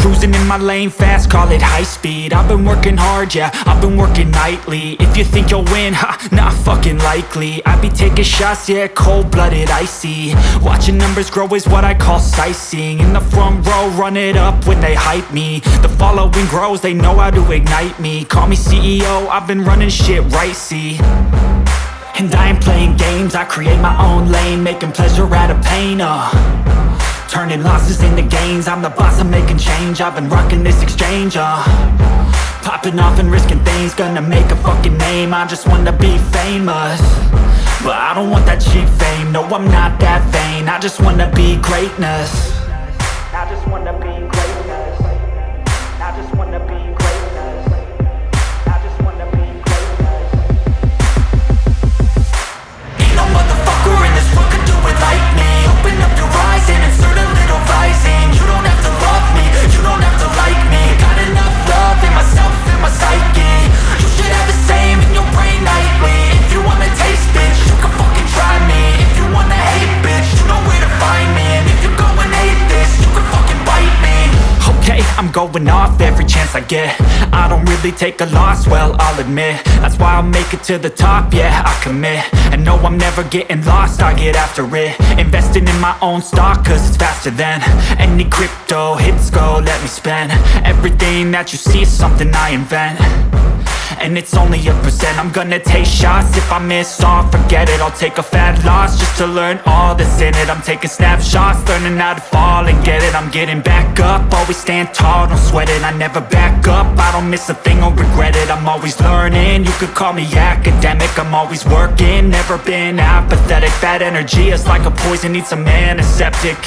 Cruising in my lane fast, call it high speed. I've been working hard, yeah, I've been working nightly. If you think you'll win, ha, not fucking likely. I be taking shots, yeah, cold-blooded, icy. Watching numbers grow is what I call sightseeing. In the front row, run it up when they hype me. The following grows, they know how to ignite me. Call me CEO, I've been running shit right, see. And I ain't playing games, I create my own lane, making pleasure out of pain, turning losses into gains. I'm the boss, I'm making change. I've been rocking this exchange, popping off and risking things. Gonna make a fucking name, I just wanna be famous. But I don't want that cheap fame, no I'm not that vain. I just wanna be greatness. I just wanna be greatness. I just wanna be greatness. I just wanna be greatness. Ain't no motherfucker in this world could do it like me. Open up your eyes and insert a little rising. You don't have to love me, you don't have to like me. Got enough love in myself, in my psyche. You should have the same in your brain nightly. If you wanna taste, bitch, you can fucking try me. If you wanna hate, bitch, you know where to find me. And if you go and hate this, you can fucking bite me. Okay, I'm going off every chance I get. I don't really take a loss, well, I'll admit. That's why I'll make it to the top, yeah, I commit. And no, I'm never getting lost, I get after it. Investing in my own stock, cause it's faster than any crypto hits go, let me spend. Everything that you see is something I invent. And it's only a percent. I'm gonna take shots. If I miss all, forget it. I'll take a fat loss just to learn all that's in it. I'm taking snapshots, learning how to fall and get it. I'm getting back up, always stand tall, don't sweat it. I never back up, I don't miss a thing or regret it. I'm always learning, you could call me academic. I'm always working, never been apathetic. Bad energy is like a poison, needs some antiseptic.